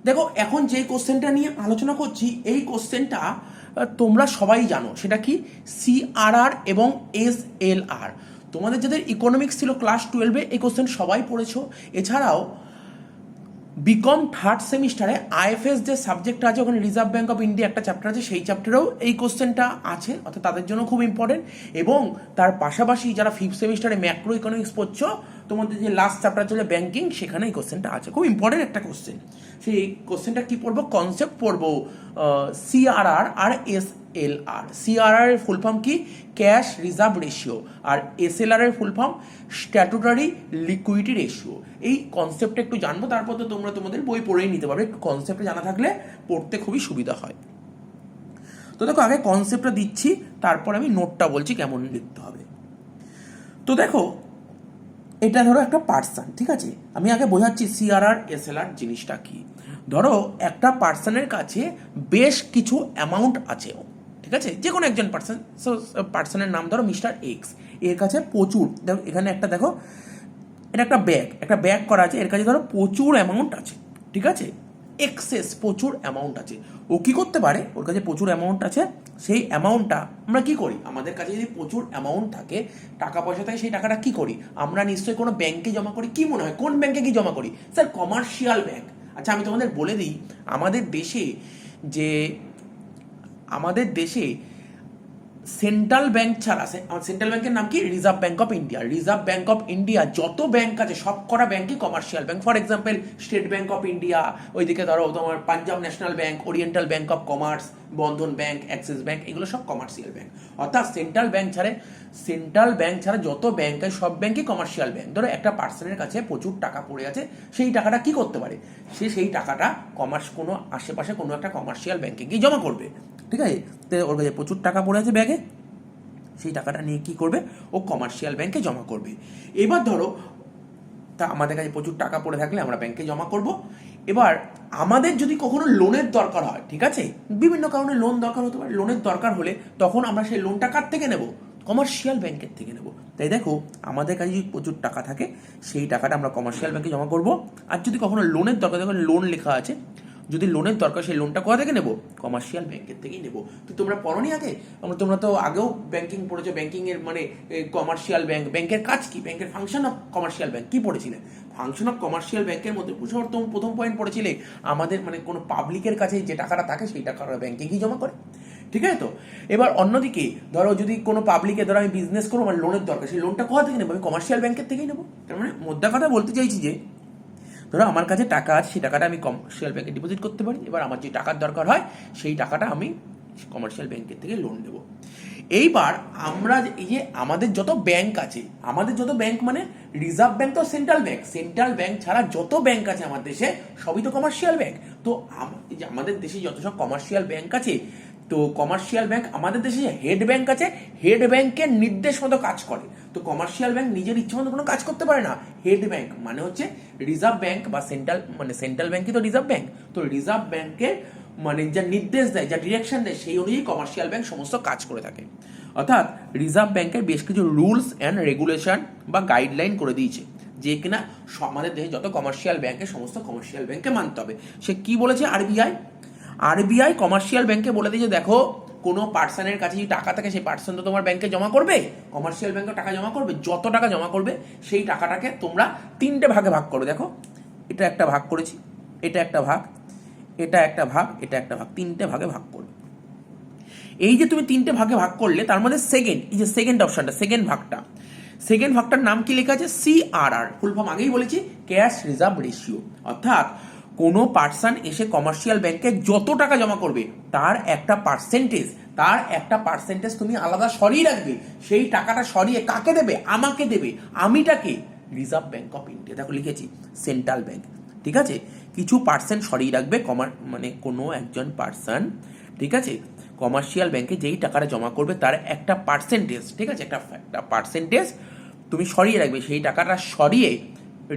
দেখো এখন যে কোশ্চেনটা নিয়ে আলোচনা করছি এই কোশ্চেনটা তোমরা সবাই জানো, সেটা কি সিআরআর এবং এসএলআর। তোমাদের যাদের ইকোনমিক্স ছিল ক্লাস 12-এ এই কোশ্চেন সবাই পড়েছো। এছাড়াও বিকম থার্ড সেমিস্টারে আইএফএস যে সাবজেক্টটা আছে, ওখানে রিজার্ভ ব্যাঙ্ক অফ ইন্ডিয়া একটা চ্যাপ্টার আছে, সেই চ্যাপ্টারেও এই কোশ্চেনটা আছে, অর্থাৎ তাদের জন্য খুব ইম্পর্টেন্ট। এবং তার পাশাপাশি যারা ফিফথ সেমিস্টারে ম্যাক্রো ইকোনমিক্স পড়ছো, তোমাদের যে লাস্ট চ্যাপ্টার চলে ব্যাঙ্কিং, সেখানে এই কোশ্চেনটা আছে, খুব ইম্পর্টেন্ট একটা কোশ্চেন। সেই কোশ্চেনটা কি পড়বো, কনসেপ্ট পড়বো সিআরআর আর এসএলআর। সিআরআর এর ফুল ফর্ম কি, ক্যাশ রিজার্ভ রেশিও, আর এসএলআর এর full form statutory liquidity ratio. এই কনসেপ্টটা একটু জানবো, তারপর তো তোমরা তোমাদের বই পড়েই নিতে পারবে। একটু কনসেপ্টটা জানা থাকলে পড়তে খুবই সুবিধা হয়। তো দেখো আগে কনসেপ্টটা দিচ্ছি, তারপর আমি নোটটা বলছি কেমন লিখতে হবে। তো দেখো এটা ধরো একটা পার্সন, ঠিক আছে, আমি আগে বোঝাচ্ছি সিআরআর এসএলআর জিনিসটা কি। ধরো একটা পার্সনের কাছে বেশ কিছু অ্যামাউন্ট আছে, ঠিক আছে, যে কোনো একজন পার্সন, সো পার্সনের নাম ধরো মিস্টার এক্স, এর কাছে প্রচুর, দেখো এখানে একটা, দেখো এটা একটা ব্যাগ করা আছে, এর কাছে ধরো প্রচুর অ্যামাউন্ট আছে, ঠিক আছে, এক্সেস প্রচুর অ্যামাউন্ট আছে। ও কি করতে পারে, ওর কাছে প্রচুর অ্যামাউন্ট আছে, সেই অ্যামাউন্টটা আমরা কি করি, আমাদের কাছে যদি প্রচুর অ্যামাউন্ট থাকে, টাকা পয়সা থাকে, সেই টাকাটা কি করি, আমরা নিশ্চয়ই কোনো ব্যাংকে জমা করি। কি মনে হয় কোন ব্যাংকে কি জমা করি? Sir commercial bank. আচ্ছা আমি তোমাদের বলে দিই, আমাদের দেশে যে আমাদের দেশে সেন্ট্রাল ব্যাংক ছাড়া, সেন্ট্রাল ব্যাংকের নাম কি, reserve bank of India. Reserve bank of India যত ব্যাংক আছে সব কটা ব্যাংকই commercial bank. For example state bank of India, ওইদিকে ধরো তোমার Punjab national bank, oriental bank of commerce, Bandhan bank, Axis bank, এগুলো সব কমার্শিয়াল ব্যাংক। অর্থাৎ সেন্ট্রাল ব্যাংক ছাড়া যত ব্যাংক আছে সব ব্যাংকই কমার্শিয়াল ব্যাংক। ধরো একটা পার্সনের কাছে প্রচুর টাকা পড়ে আছে, সেই টাকাটা কি করতে পারে, সেই টাকাটা কোনো আশেপাশে কোনো একটা কমার্শিয়াল ব্যাংকে গিয়ে জমা করবে, ঠিক আছে। তো ওর কাছে প্রচুর টাকা পড়ে আছে ব্যাগে, সেই টাকাটা নিয়ে কি করবে, ও কমার্শিয়াল ব্যাংকে জমা করবে। এবার ধরো তা আমাদের কাছে প্রচুর টাকা পড়ে থাকলে আমরা ব্যাংকে জমা করব। এবার আমাদের যদি কখনো লোনের দরকার হয়, ঠিক আছে, বিভিন্ন কারণে লোন দরকার হতে পারে, লোনের দরকার হলে তখন আমরা সেই লোনটা কার থেকে নেব, কমার্শিয়াল ব্যাংকের থেকে নেব। তাই দেখো আমাদের কাছে যদি প্রচুর টাকা থাকে, সেই টাকাটা আমরা কমার্শিয়াল ব্যাংকে জমা করব। আর যদি কখনো লোনের দরকার, দেখো লোন লেখা আছে, যদি লোনের দরকার, সেই লোনটা কোথা থেকে নেব, কমার্শিয়াল ব্যাংকের থেকেই নেব। তো তোমরা পড়োনি আগে, তোমরা তো আগেও ব্যাংকিং পড়েছো, ব্যাংকিং এর মানে কমার্শিয়াল ব্যাংক, ব্যাংকের কাজ কি, ব্যাংকের ফাংশন অফ কমার্শিয়াল ব্যাংক কি পড়েছিলে, ফাংশন অফ কমার্শিয়াল ব্যাংকের মধ্যে প্রথম পয়েন্ট পড়েছিলে আমাদের মানে কোনো পাবলিকের কাছে যে টাকাটা থাকে সেই টাকাটা ব্যাংকে গিয়ে জমা করে, ঠিক আছে। তো এবার অন্যদিকে ধরো যদি কোনো পাবলিকে, ধরো আমি বিজনেস করবো, আমার লোনের দরকার, সেই লোনটা কোথা থেকে নেবো, আমি কমার্শিয়াল ব্যাংকের থেকেই নেবো। তার মানে মোদ্দা কথা বলতে চাইছি যে ধরো আমার কাছে টাকা আছে, সেই টাকাটা আমি কমার্শিয়াল ব্যাংকে ডিপোজিট করতে পারি। এবার আমার যে টাকার দরকার হয় সেই টাকাটা আমি কমার্শিয়াল ব্যাংকের থেকে লোন নেব। এইবার আমরা এই যে আমাদের যত ব্যাংক আছে, আমাদের যত ব্যাংক মানে রিজার্ভ ব্যাংক তো সেন্ট্রাল ব্যাংক ছাড়া যত ব্যাংক আছে আমার দেশে সবই তো কমার্শিয়াল ব্যাংক। তো আমাদের দেশে যত সব কমার্শিয়াল ব্যাংক আছে, তো কমার্শিয়াল ব্যাংক আমাদের দেশে যে হেড ব্যাংক আছে, হেড ব্যাংকের নির্দেশ মতো কাজ করে। তো কমার্শিয়াল ব্যাংক নিজের ইচ্ছে মতো কোনো কাজ করতে পারে না। হেড ব্যাংক মানে হচ্ছে রিজার্ভ ব্যাংক বা সেন্ট্রাল ব্যাংকই তো রিজার্ভ ব্যাংক। তো রিজার্ভ ব্যাংকের মানে যা নির্দেশ দেয়, যা ডিরেকশন দেয়, সেই অনুযায়ী কমার্শিয়াল ব্যাংক সমস্ত কাজ করে থাকে। অর্থাৎ রিজার্ভ ব্যাংকের বেশ কিছু রুলস অ্যান্ড রেগুলেশন বা গাইডলাইন করে দিয়েছে, যে কিনা আমাদের দেশে যত কমার্শিয়াল ব্যাংকে সমস্ত কমার্শিয়াল ব্যাংকে মানতে হবে। সে কি বলেছে, আরবিআই কমার্শিয়াল ব্যাংকে বলে দিয়েছে, দেখো কোনো পার্সনের কাছে যদি টাকা থাকে, সেই পার্সন তো তোমার ব্যাংকে জমা করবে, কমার্শিয়াল ব্যাংকে টাকা জমা করবে, যত টাকা জমা করবে সেই টাকাটাকে তোমরা 3টে ভাগে ভাগ করবে। দেখো এটা একটা ভাগ করেছি, এটা একটা ভাগ, এটা একটা ভাগ, এটা একটা ভাগ, 3টে ভাগে ভাগ করবে। এই যে তুমি 3টে ভাগে ভাগ করলে, তার মধ্যে এই যে সেকেন্ড অপশনটা, সেকেন্ড ভাগটার নাম কি লেখা আছে, সিআরআর, ফুল ফর্ম আগেই বলেছি, ক্যাশ রিজার্ভ রেশিও। অর্থাৎ কোনো পার্সন এসে কমার্শিয়াল ব্যাংকে যত টাকা জমা করবে তার একটা পার্সেন্টেজ তুমি আলাদা সরিয়ে রাখবে। সেই টাকাটা সরিয়ে কাকে দেবে, আমাকে দেবে। আমিটাকে রিজার্ভ ব্যাংক অফ ইন্ডিয়া, দেখো লিখেছি সেন্ট্রাল ব্যাংক, ঠিক আছে। কিছু পার্সেন্ট সরিয়ে রাখবে, মানে কোনো একজন পার্সন, ঠিক আছে, কমার্শিয়াল ব্যাংকে যেই টাকাটা জমা করবে তার একটা পার্সেন্টেজ, ঠিক আছে, একটা পার্সেন্টেজ তুমি সরিয়ে রাখবে, সেই টাকাটা সরিয়ে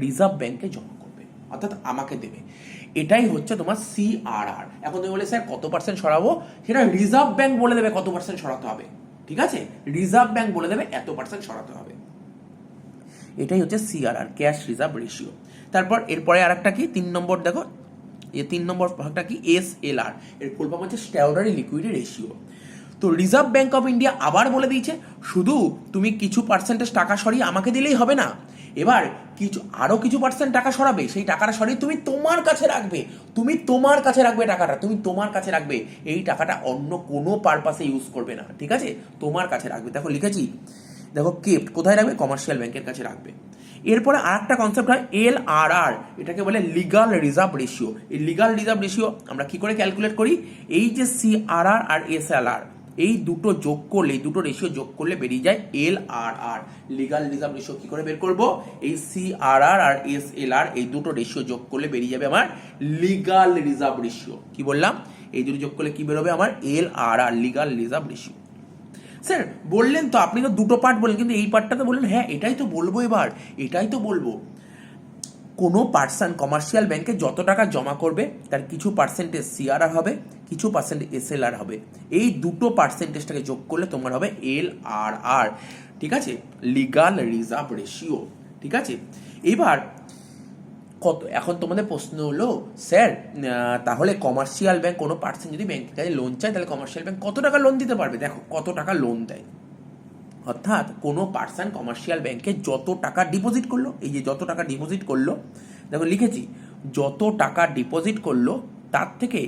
রিজার্ভ ব্যাংকে জমা করবে, অর্থাৎ আমাকে দেবে। এটাই হচ্ছে তোমার সিআরআর। এখন তুমি বলে স্যার কত পার্সেন্ট সরাবো, সেটা রিজার্ভ ব্যাংক বলে দেবে কত পার্সেন্ট সরাতে হবে, ঠিক আছে, রিজার্ভ ব্যাংক বলে দেবে এত পার্সেন্ট সরাতে হবে। এটাই হচ্ছে সিআরআর, ক্যাশ রিজার্ভ রেশিও। তারপর এরপরে আর একটা কি, 3 নম্বর দেখো, এই 3 নম্বর ভাগটা কি SLR, এর ফুল ফর্ম হচ্ছে স্ট্যাটিউটরি লিকুইডিটি রেশিও। তো রিজার্ভ ব্যাংক অফ ইন্ডিয়া আবার বলে দিয়েছে শুধু তুমি কিছু পার্সেন্টেজ টাকা সরিয়ে আমাকে দিলেই হবে না, এবার আরো কিছু পার্সেন্ট টাকা সরাবে, সেই টাকাটা সরিয়ে তুমি তোমার কাছে রাখবে, টাকাটা তুমি তোমার কাছে রাখবে, এই টাকাটা অন্য কোনো পারপাসে ইউজ করবে না, ঠিক আছে, তোমার কাছে রাখবে। দেখো লিখেছি, দেখো কেপ্ট কোথায় রাখবে, কমার্শিয়াল ব্যাংকের কাছে রাখবে। এরপরে আর একটা কনসেপ্ট হয় LRR, এটাকে বলে লিগাল রিজার্ভ রেশিও। এই লিগাল রিজার্ভ রেশিও আমরা কি করে ক্যালকুলেট করি, এই যে CRR আর SLR এই দুটো যোগ করলে, এই দুটো রেশিও যোগ করলে বেরিয়ে যায় LRR, লিগাল রিজার্ভ রেশিও। কি করে বের করব, এই CRR আর SLR এই দুটো রেশিও যোগ করলে বেরিয়ে যাবে আমার লিগাল রিজার্ভ রেশিও। কি বললাম, এই দুটো যোগ করলে কি বেরোবে আমার LRR, legal reserve ratio. Sir বললেন তো, আপনি তো দুটো পার্ট বললেন, কিন্তু এই পার্টটাতে বললেন হ্যাঁ এটাই তো বলবো, এবার এটাই তো বলবো। কোনো পার্সন কমার্শিয়াল ব্যাংকে যত টাকা জমা করবে তার কিছু পার্সেন্টেজ CRR হবে, কিছু পার্সেন্টেজ SLR হবে, এই দুটো পার্সেন্টেজটাকে যোগ করলে তোমার হবে LRR, ঠিক আছে, লিগাল রিজার্ভ রেশিও, ঠিক আছে। এবার এখন তোমাদের প্রশ্ন হলো স্যার তাহলে কমার্শিয়াল ব্যাংক কোনো পার্সন যদি ব্যাংকের কাছে লোন চায় তাহলে কমার্শিয়াল ব্যাংক কত টাকা লোন দিতে পারবে। দেখো কত টাকা লোন দেয়, অর্থাৎ কোনো পার্সন কমার্শিয়াল ব্যাংকে যত টাকা ডিপোজিট করলো, এই যে যত টাকা ডিপোজিট করলো, দেখো লিখেছি যত টাকা ডিপোজিট করলো তার থেকে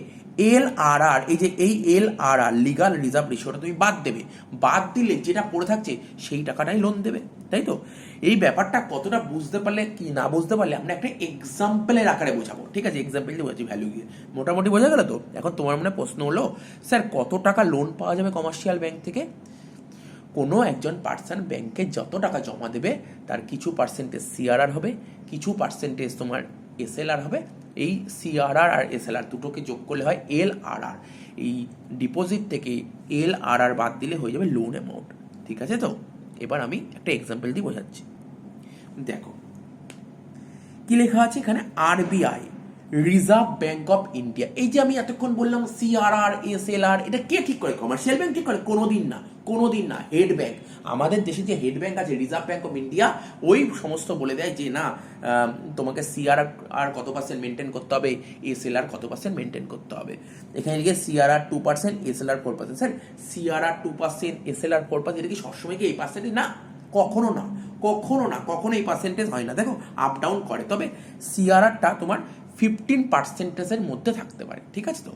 LRR, এই যে এই LRR লিগাল রিজার্ভ রেশিওটা তুমি বাদ দেবে, বাদ দিলে যেটা পড়ে থাকছে সেই টাকাটাই লোন দেবে, তাই তো। এই ব্যাপারটা কতটা বুঝতে পারলে কি না বুঝতে পারলে আমরা একটা এক্সাম্পলের আকারে বোঝাবো, ঠিক আছে, এক্সাম্পল দিয়ে বোঝাচ্ছি ভ্যালু দিয়ে, মোটামুটি বোঝা গেল তো। এখন তোমার মনে প্রশ্ন হলো স্যার কত টাকা লোন পাওয়া যাবে কমার্শিয়াল ব্যাংক থেকে। কোনো একজন পার্সন ব্যাংকে যত টাকা জমা দেবে তার কিছু পার্সেন্টেজ CRR হবে, কিছু পার্সেন্টেজ তোমার SLR হবে, এই CRR আর SLR দুটোকে যোগ করলে হয় LRR, এই ডিপোজিট থেকে LRR বাদ দিলে হয়ে যাবে লোন অ্যামাউন্ট, ঠিক আছে তো। এবার আমি একটা এক্সাম্পল দিয়ে বোঝাচ্ছি, দেখো কি লেখা আছে এখানে, RBI reserve bank of India. এই যে আমি এতক্ষণ বললাম CRR SLR, এটা কে ঠিক করে, কমার্শিয়াল ব্যাংক ঠিক করে, কোনোদিন না, কোনোদিন না, হেড ব্যাংক। আমাদের দেশে যে হেড ব্যাংক আছে রিজার্ভ ব্যাংক অফ ইন্ডিয়া, ওই সমস্ত বলে দেয় যে না তোমাকে CRR কত পার্সেন্ট মেনটেন করতে হবে, SLR কত পার্সেন্ট মেনটেন করতে হবে। এখানে লিখে CRR 2%, SLR 4%। Sir CRR 2%, SLR 4%, এটা কি সবসময় কি এই পার্সেন্টেজ? না, কখনো না, কখনো না, কখনো এই পার্সেন্টেজ হয় না। দেখো আপ ডাউন করে, তবে CRRটা তোমার 15%-এর মধ্যে থাকতে পারে, ঠিক আছে তো।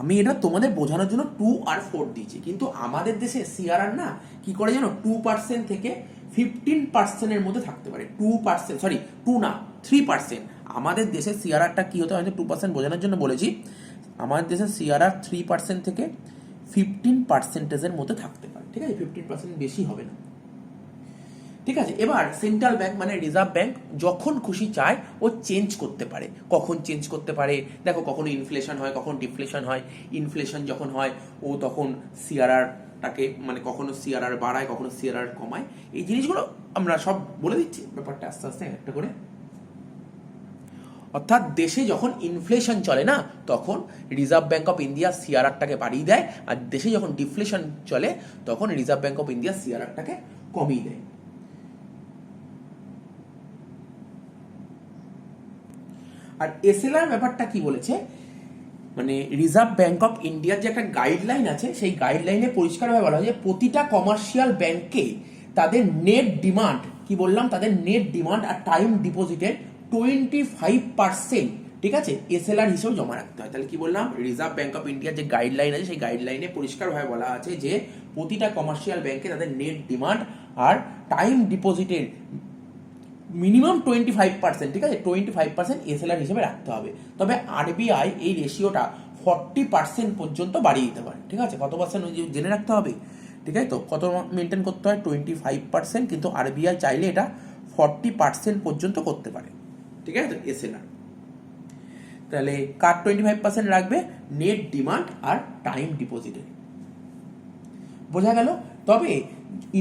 আমি এটা তোমাদের বোঝানোর জন্য 2 আর 4 দিয়েছি, কিন্তু আমাদের দেশে CRR না কি করে জানো, 2% থেকে 15%-এর মধ্যে থাকতে পারে। 2%, সরি 2 না 3%। আমাদের দেশে CRRটা কি হতে হয়, 2% বোঝানোর জন্য বলেছি, আমাদের দেশে CRR 3% থেকে 15%-এর মধ্যে থাকতে পারে, ঠিক আছে, 15% বেশি হবে না, ঠিক আছে। এবার সেন্ট্রাল ব্যাংক মানে রিজার্ভ ব্যাংক যখন খুশি চায় ও চেঞ্জ করতে পারে। কখন চেঞ্জ করতে পারে, দেখো কখনো ইনফ্লেশন হয়, কখন ডিফ্লেশন হয়। ইনফ্লেশন যখন হয় ও তখন CRRটাকে মানে কখনো CRR বাড়ায়, কখনো CRR কমায়। এই জিনিসগুলো আমরা সব বলে দিচ্ছি, ব্যাপারটা আস্তে আস্তে একটা করে। অর্থাৎ দেশে যখন ইনফ্লেশন চলে না তখন রিজার্ভ ব্যাংক অফ ইন্ডিয়া CRRটাকে বাড়িয়ে দেয়, আর দেশে যখন ডিফ্লেশন চলে তখন রিজার্ভ ব্যাংক অফ ইন্ডিয়া CRRটাকে কমিয়ে দেয়। আর SLR ব্যাপারটা কি বলেছে, মানে রিজার্ভ ব্যাংক অফ ইন্ডিয়ার যে একটা গাইডলাইন আছে, সেই গাইডলাইনে পরিষ্কারভাবে বলা হয় যে প্রতিটা কমার্শিয়াল ব্যাংকে তাদের নেট ডিমান্ড, কি বললাম, তাদের নেট ডিমান্ড আর টাইম ডিপোজিটের 25%, ঠিক আছে, SLR হিসেবে জমা রাখতে হয়। তাহলে কি বললাম, রিজার্ভ ব্যাংক অফ ইন্ডিয়ার যে গাইডলাইন আছে সেই গাইডলাইনে পরিষ্কারভাবে বলা আছে যে প্রতিটা কমার্শিয়াল ব্যাংকে তাদের নেট ডিমান্ড আর টাইম ডিপোজিটের মিনিমাম 25%, ঠিক আছে, 25% SLR হিসেবে রাখতে হবে। তবে RBI এই রেশিওটা 40% পর্যন্ত বাড়িয়ে দিতে পারে, ঠিক আছে, কত পার্সেন্ট জেনে রাখতে হবে, ঠিক আছে তো, কত মেনটেন করতে হয়, 25%, কিন্তু RBI চাইলে এটা 40% পর্যন্ত করতে পারে, ঠিক আছে তো SLR। তাহলে কার 25% রাখবে, নেট ডিমান্ড আর টাইম ডিপোজিটে, বোঝা গেল। তবে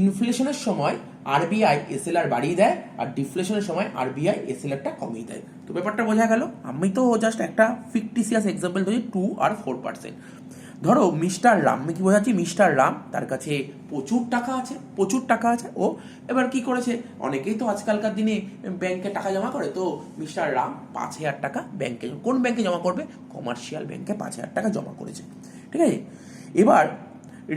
ইনফ্লেশনের সময় RBI SLR বাড়িয়ে দেয় আর ডিফ্লেশনের সময় RBI SLRটা কমিয়ে দেয়। তো ব্যাপারটা বোঝা গেল। আমি তো জাস্ট একটা ফিকটিসিয়াস এক্সাম্পল দিই, 2 আর 4%। ধরো মিস্টার রাম, আমি কি বোঝাচ্ছি, মিস্টার রাম তার কাছে প্রচুর টাকা আছে। ও এবার কি করেছে, অনেকেই তো আজকালকার দিনে ব্যাংকে টাকা জমা করে, তো মিস্টার রাম 5,000 টাকা ব্যাংকে, কোন ব্যাংকে জমা করবে, কমার্শিয়াল ব্যাংকে 5,000 টাকা জমা করেছে। ঠিক আছে, এবার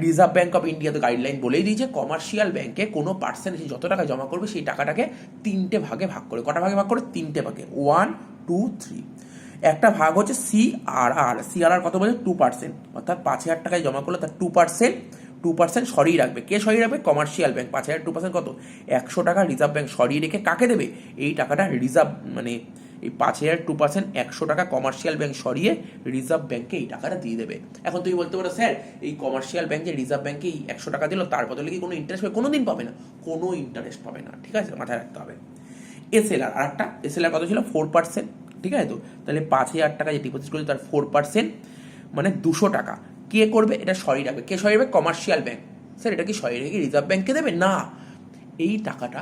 রিজার্ভ ব্যাংক অফ ইন্ডিয়া তো গাইডলাইন বলেই দিয়েছে, কমার্শিয়াল ব্যাংকে কোনো পার্সেন্ট যত টাকা জমা করবে সেই টাকাটাকে 3টে ভাগে ভাগ করে, কটা ভাগে ভাগ করে, 3টে ভাগে, 1, 2, 3। একটা ভাগ হচ্ছে সিআরআর কত বলছে, 2%, অর্থাৎ 5,000 টাকায় জমা করলে তার 2% সরিয়ে রাখবে। কে সরিয়ে রাখবে, কমার্শিয়াল ব্যাংক। 5,000 2% কত, 100 টাকা রিজার্ভ ব্যাংক সরিয়ে রেখে কাকে দেবে, এই টাকাটা রিজার্ভ, মানে এই 5,000 2% 100 টাকা কমার্শিয়াল ব্যাংক সরিয়ে রিজার্ভ ব্যাংকে এই টাকাটা দিয়ে দেবে। এখন তুমি বলতে পারো স্যার এই কমার্শিয়াল ব্যাংক যে রিজার্ভ ব্যাংকে এই 100 টাকা দিল তার বদলে কি কোনো ইন্টারেস্ট পাবে, কোনোদিন পাবে না, কোনো ইন্টারেস্ট পাবে না। ঠিক আছে, মাথায় রাখতে হবে। এসএলআর, আর একটা এসএলআর কত ছিল, 4%। ঠিক আছে, তো তাহলে 5,000 টাকা যে ডিপোজিট করলে তার 4% মানে 200 টাকা কে করবে, এটা সরিয়ে রাখবে। কে সরিয়ে রাখবে, কমার্শিয়াল ব্যাংক। স্যার এটা কি সরিয়ে রেখে রিজার্ভ ব্যাংকে দেবে, না, এই টাকাটা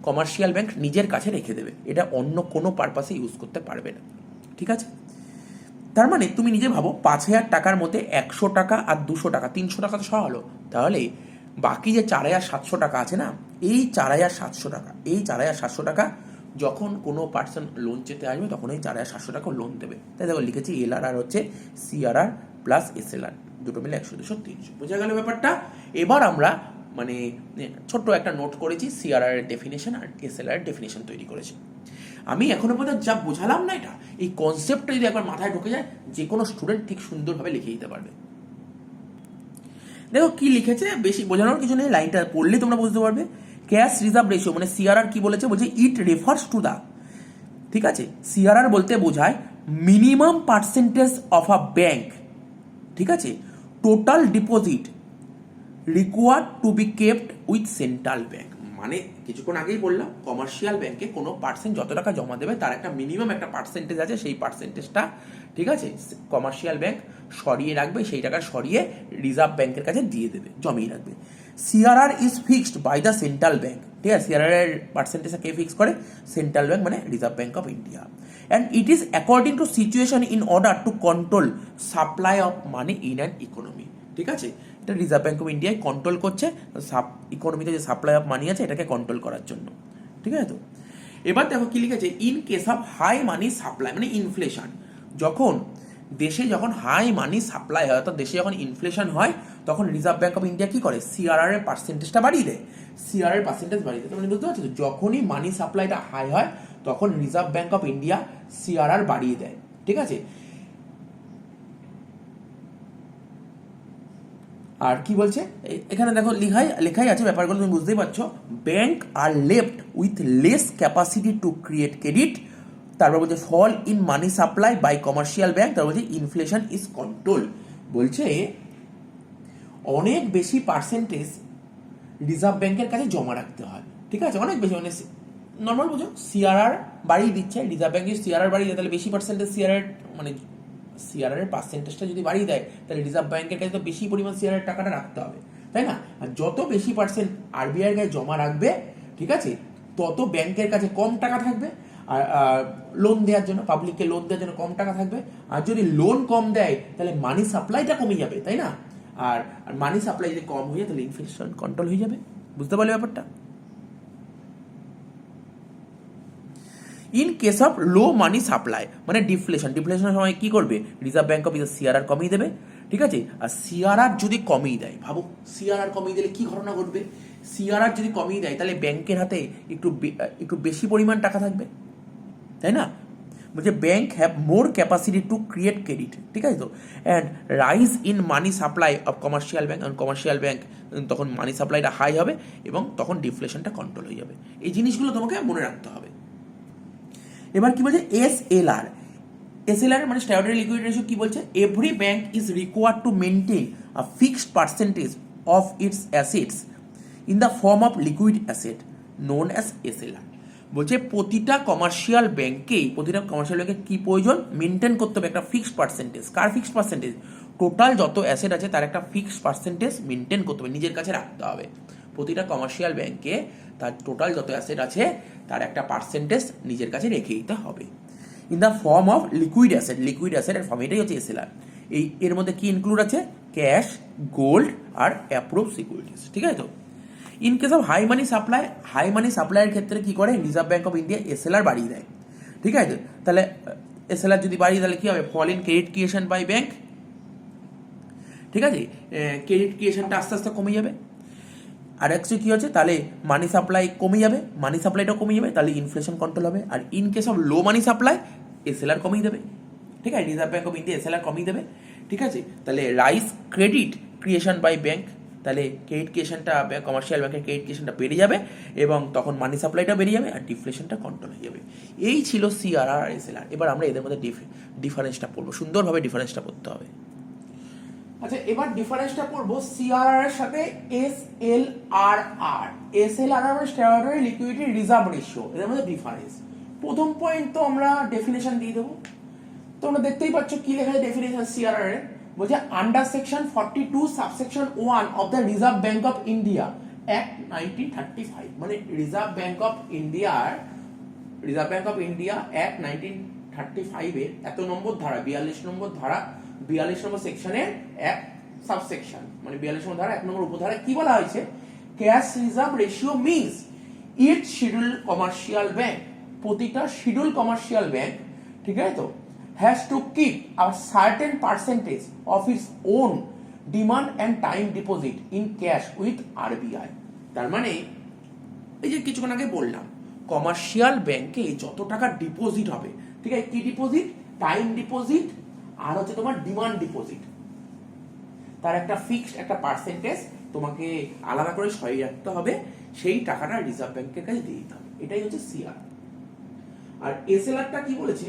কমার্শিয়াল ব্যাংক নিজের কাছে রেখে দেবে, এটা অন্য কোনো পারপাসে ইউজ করতে পারবে না। ঠিক আছে, তার মানে তুমি নিজে ভাবো 5,000 টাকার মধ্যে 100 টাকা আর 200 টাকা, 300 টাকা তো সহ হলো, তাহলে বাকি যে 4,700 টাকা আছে না, এই 4,700 টাকা যখন কোনো পার্সন লোন চেতে আসবে তখন এই 4,700 টাকা লোন দেবে। তাই দেখো লিখেছি এলআরআর হচ্ছে সিআরআর প্লাস এসএলআর, দুটো মিলে 100, 200, 300। বোঝা গেল ব্যাপারটা। এবার আমরা মানে ছোট্ট একটা নোট করেছি, সিআরআর এর ডেফিনেশন আর এসএলআর এর ডেফিনেশন তৈরি করেছি। আমি এখনো পর্যন্ত যা বোঝালাম না, এটা এই কনসেপ্টটা যদি একবার মাথায় ঢুকে যায়, যে কোনো স্টুডেন্ট ঠিক সুন্দরভাবে লিখে দিতে পারবে। দেখো কি লিখেছে, বেশি বোঝানোর কিছু নেই, লাইনটা পড়লে তোমরা বুঝতে পারবে। ক্যাশ রিজার্ভ রেশিও মানে সিআরআর কি বলেছে, বলছে ইট রেফার্স টু দা, ঠিক আছে, সিআরআর বলতে বোঝায় minimum percentage of a bank, ঠিক আছে, total deposit required to be kept with central bank. মানে কিছুক্ষণ আগেই বললাম, কমার্শিয়াল ব্যাংকে কোনো পার্সেন্ট যত টাকা জমা দেবে তার একটা মিনিমাম একটা পার্সেন্টেজ আছে, সেই পার্সেন্টেজটা, ঠিক আছে, কমার্শিয়াল ব্যাংক সরিয়ে রাখবে, সেই টাকা সরিয়ে রিজার্ভ ব্যাংকের কাছে দিয়ে দেবে, জমিয়ে রাখবে। CRR is fixed by the central bank, ঠিক আছে, সিআরআর এর পার্সেন্টেজটা কে ফিক্স করে, সেন্ট্রাল ব্যাংক মানে reserve bank of India. And it is according to situation in order to control supply of money in an economy. ঠিক আছে, এটা রিজার্ভ ব্যাংক অফ ইন্ডিয়ায় কন্ট্রোল করছে ইকোনমিতে যে সাপ্লাই অফ মানি আছে এটাকে কন্ট্রোল করার জন্য। ঠিক আছে, তো এবার দেখো কি লিখেছে, in case of high money supply মানে ইনফ্লেশন, যখন দেশে যখন হাই মানি সাপ্লাই হয়, অর্থাৎ দেশে যখন ইনফ্লেশন হয়, তখন রিজার্ভ ব্যাংক অফ ইন্ডিয়া কি করে, সিআরআর এর পার্সেন্টেজটা বাড়িয়ে দেয়, সিআরআর এর পার্সেন্টেজ বাড়িয়ে দেয়। তোমরা বুঝতে পারছো, যখনই মানি সাপ্লাইটা হাই হয় তখন reserve bank of India CRR বাড়িয়ে দেয়। ঠিক আছে, আর কি বলছে এখানে দেখো লেখাই আছে ব্যাপারগুলো, তুমি বুঝতেই পারছো। Bank are left with less capacity to create credit, তারপর বলছে fall in money supply by commercial bank, তারপর বলছে ইনফ্লেশন ইজ কন্ট্রোল। বলছে অনেক বেশি পার্সেন্টেজ রিজার্ভ ব্যাংকের কাছে জমা রাখতে হয়। ঠিক আছে, অনেক বেশি, মানে নর্মাল বুঝো, সিআরআর বাড়িয়ে দিচ্ছে, রিজার্ভ ব্যাংক যদি সিআরআর বাড়িয়ে দেয় তাহলে বেশি পার্সেন্টেজ সিআরআর এর পার্সেন্টেজটা যদি বাড়িয়ে দেয় তাহলে রিজার্ভ ব্যাংকের কাছে তো বেশি পরিমাণ সিআরআর টাকাটা রাখতে হবে, তাই না? আর যত বেশি পার্সেন্ট আরবিআই এর কাছে জমা রাখবে, ঠিক আছে, তত ব্যাংকের কাছে কম টাকা থাকবে, আর লোন দেওয়ার জন্য, পাবলিককে লোন দেওয়ার জন্য কম টাকা থাকবে। আর যদি লোন কম দেয় তাহলে মানি সাপ্লাইটা কমে যাবে, তাই না? আর মানি সাপ্লাই যদি কম হয়ে যায় তাহলে ইনফ্লেশন কন্ট্রোল হয়ে যাবে। বুঝতে পারলে ব্যাপারটা? In case of low money supply মানে ডিফ্লেশনের সময় কি করবে, reserve bank of India CRR কমিয়ে দেবে। ঠিক আছে, আর সিআরআর যদি কমিয়ে দেয়, ভাবো সিআরআর কমিয়ে দিলে কি ঘটনা ঘটবে, সিআরআর যদি কমিয়ে দেয় তাহলে ব্যাংকের হাতে একটু বেশি পরিমাণ টাকা থাকবে, তাই না? বলছে bank have more capacity to create credit. ঠিক আছে, তো and rise in money supply of commercial bank, commercial bank তখন মানি সাপ্লাইটা হাই হবে এবং তখন ডিফ্লেশনটা কন্ট্রোল হয়ে যাবে। এই জিনিসগুলো তোমাকে মনে রাখতে হবে। এবার কি বলছে, এসএলআর মানে স্ট্যাটিউটরি লিকুইডিটি রেশিও কি বলছে, every bank is required to maintain a fixed percentage of its assets in the form of liquid asset known as SLR. বলছে প্রতিটা কমার্শিয়াল ব্যাংকে কি প্রয়োজন, মেনটেন করতে হবে একটা ফিক্সড পার্সেন্টেজ। কার ফিক্সড পার্সেন্টেজ? টোটাল যত অ্যাসেট আছে তার একটা ফিক্সড পার্সেন্টেজ মেনটেন করতে হবে, নিজের কাছে রাখতে হবে। প্রতিটা কমার্শিয়াল ব্যাংকে তার টোটাল যত অ্যাসেট আছে তার একটা পার্সেন্টেজ নিজের কাছে রেখে দিতে হবে in the form of liquid asset এর ফর্ম, এটাই হচ্ছে এসএলআর। এর মধ্যে কি ইনক্লুড আছে? ক্যাশ, গোল্ড আর অ্যাপ্রুভ সিকিউরিটিজ, ঠিক আছে তো। ইন কেস অফ হাই মানি সাপ্লাইয়ের ক্ষেত্রে কি করে? Reserve Bank of India SLR বাড়িয়ে দেয়, ঠিক আছে তো। তাহলে এসএলআর যদি বাড়িয়ে তাহলে কি হবে? Fall in credit creation by bank, ঠিক আছে। ক্রেডিট ক্রিয়েশনটা আস্তে আস্তে কমে যাবে। আর অ্যাকচুয়ালি কী হচ্ছে? তাহলে মানি সাপ্লাই কমে যাবে, মানি সাপ্লাইটাও কমে যাবে, তাহলে ইনফ্লেশন কন্ট্রোল হবে। আর in case of low money supply SLR কমিয়ে দেবে, ঠিক আছে। Reserve Bank of India SLR কমিয়ে দেবে, ঠিক আছে। তাহলে rise credit creation by bank, তাহলে ক্রেডিট ক্রিয়েশনটা কমার্শিয়াল ব্যাংকের ক্রেডিট ক্রিয়েশনটা বেড়ে যাবে এবং তখন মানি সাপ্লাইটা বেড়ে যাবে আর ডিফ্লেশনটা কন্ট্রোল হয়ে যাবে। এই ছিল সিআরআর আর এসএলআর। এবার আমরা এদের মধ্যে ডিফারেন্সটা পড়বো, সুন্দরভাবে ডিফারেন্সটা পড়তে হবে। আচ্ছা, এবার ডিফারেন্সটা পড়বো সিআরআর এর সাথে এসএলআরআর। এসএলআরআর মানে স্ট্যাটিউটরি লিকুইডিটি রিজার্ভ রেশিও, এদের মধ্যে ডিফারেন্স। প্রথম পয়েন্ট তো আমরা ডেফিনেশন দিয়ে দেবো। তোমরা দেখতেই পাচ্ছ কি লেখা আছে ডেফিনেশন সিআরআর এর। বলছে under section 42 subsection 1 of the reserve bank of India act 1935, মানে reserve bank of India act 1935 এর এত নম্বর ধারা, 42 নম্বর ধারা, 42 নম্বর সেকশনের এক সাবসেকশন, মানে 42 নম্বর ধারা 1 নম্বর উপধারা কি বলা হয়েছে? Cash reserve ratio means each schedule commercial bank, প্রতিটা শিডিউল কমার্শিয়াল ব্যাংক, ঠিক আছে তো, has to keep a certain percentage of its own demand and time deposit in cash with RBI। তার মানে এই যে কিছুক্ষণ আগে বললাম কমার্শিয়াল ব্যাংকে যত টাকা ডিপোজিট হবে, ঠিক আছে, কি ডিপোজিট? টাইম ডিপোজিট আর হচ্ছে তোমার ডিমান্ড ডিপোজিট, তার একটা ফিক্সড একটা পার্সেন্টেজ তোমাকে আলাদা করে সরিয়ে রাখতে হবে, সেই টাকাটা রিজার্ভ ব্যাংকের কাছে দিয়ে দিতে হবে। এটাই হচ্ছে সিআর। আর এসএলআরটা কি বলেছে?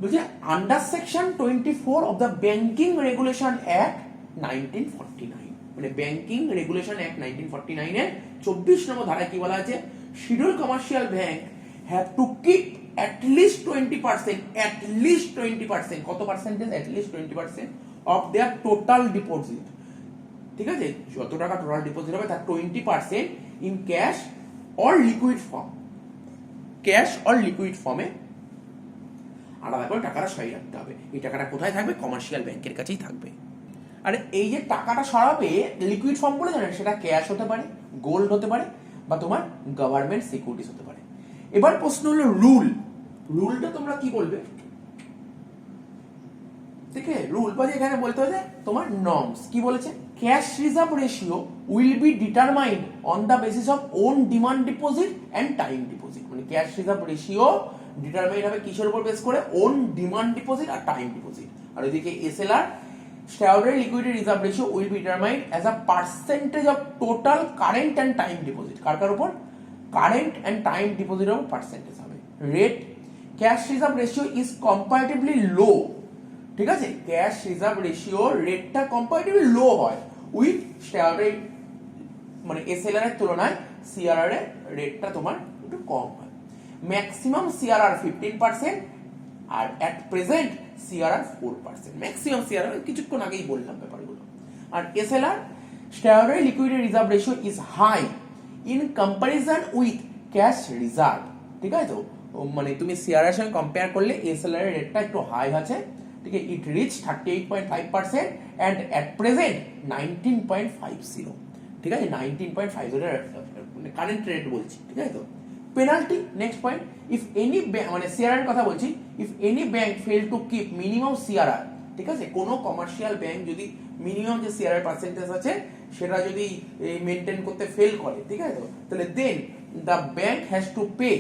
বলছে under section 24 of the banking regulation act 1949, মানে ব্যাংকিং রেগুলেশন অ্যাক্ট 1949 এর 24 নম্বর ধারায় কি বলা আছে? Schedule commercial bank have to keep at least 20%, কত percentage? at least 20% of their total deposit, ঠিক আছে, যত টাকা টোটাল ডিপোজিট হবে তার 20% in cash or liquid form, cash or liquid ফর্মে আলাদা করে টাকাটা সরিয়ে রাখতে হবে। এই টাকাটা কোথায় থাকবে? কমার্শিয়াল ব্যাংকের কাছেই থাকবে। আর এই যে টাকাটা সরাবে লিকুইড ফর্ম বলে জানেন, সেটা ক্যাশ হতে পারে, গোল্ড হতে পারে, বা তোমার গভর্নমেন্ট সিকিউরিটিজ হতে পারে। এবার প্রশ্ন হলো রুলটা তোমরা কি বলবে? ঠিক আছে, রুল বা এখানে বলতে হবে তোমার নর্মস কি বলেছে? Cash reserve ratio will be determined on the basis of own demand deposit and time deposit, মানে ক্যাশ রিজার্ভ রেশিও ডিটারমাইন্ড হবে কিসের উপর বেস করে? ওন ডিমান্ড ডিপোজিট আর টাইম ডিপোজিট। আর ওইদিকে SLR statutory liquidity reserve ratio will be determined as a percentage of total current and time deposit. কার উপর? কারেন্ট এন্ড টাইম ডিপোজিটের উপর পার্সেন্টেজ হবে। Rate cash reserve ratio is comparatively লো, ঠিক আছে, ক্যাশ রিজার্ভ রেশিও রেটটা কম্পারেটিভলি লো হয় with statutory, মানে এসএলআর এর তুলনায় সিআরআর এর রেটটা তোমার একটু কম হয়। ম্যাক্সিমাম সিআরআর 15% আর at present CRR 4%। Maximum CRR কিছুক্ষণ আগেই বললাম ব্যাপারগুলো। আর SLR statutory liquidity reserve ratio is high in comparison with cash reserve, ঠিক আছে তো, মানে তুমি সিআরআর এর সঙ্গে কম্পেয়ার করলে এসএলআর এর রেটটা একটু হাই আছে, ঠিক আছে। ইট রিচ 38.5% এন্ড এট প্রেজেন্ট 19.50, ঠিক আছে, 19.50 কারেন্ট রেট বলছি, ঠিক আছে তো। Penalty next point, if any bank, মানে সিআরআর এর কথা বলছি, if any bank fail to keep minimum CRR, ঠিক আছে, কোন কমার্শিয়াল ব্যাংক যদি মিনিমাম যে সিআরআর পার্সেন্টেজ আছে সেটা যদি মেনটেন করতে ফেল করে, ঠিক আছে তো, তাহলে then the bank has to pay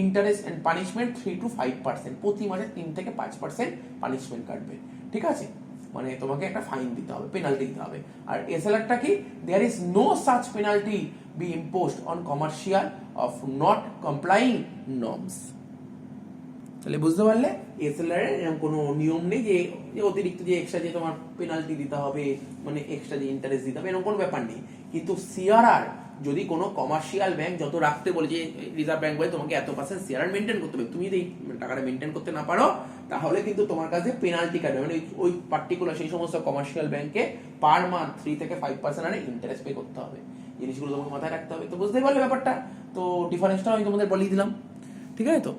interest and punishment 3 to 5%, প্রতি মাসে 3 থেকে 5% পানিশমেন্ট কাটবে, ঠিক আছে, মানে তোমাকে একটা ফাইন দিতে হবে, পেনাল্টি দিতে হবে। আর এসএলআরটা কি? There is no such penalty be imposed on commercial of not complying norms. তাহলে বুঝতে পারলে এসএলআর এর এরকম কোনো নিয়ম নেই যে অতিরিক্ত যে এক্সট্রা যে তোমার পেনাল্টি দিতে হবে, মানে এক্সট্রা যে ইন্টারেস্ট দিতে হবে, এরকম কোনো ব্যাপার নেই। কিন্তু সিআরআর যদি কোনো কমার্শিয়াল ব্যাংক যত রাখতে বলে, যে রিজার্ভ ব্যাংক বলে তোমাকে এত পার্সেন্ট সিআরআর মেনটেন করতে হবে, তুমি যদি টাকাটা মেনটেন করতে না পারো তাহলে কিন্তু তোমার কাছে পেনাল্টি কাটবে, মানে ওই পার্টিকুলার সেই সমস্ত কমার্শিয়াল ব্যাংকে পার মান্থ 3 থেকে 5% আরে ইন্টারেস্ট পে করতে হবে। জিনিসগুলো তোমাকে মাথায় রাখতে হবে। তো বুঝতেই পারলে ব্যাপারটা। তো ডিফারেন্সটা আমি তোমাদের বলেই দিলাম, ঠিক আছে তো।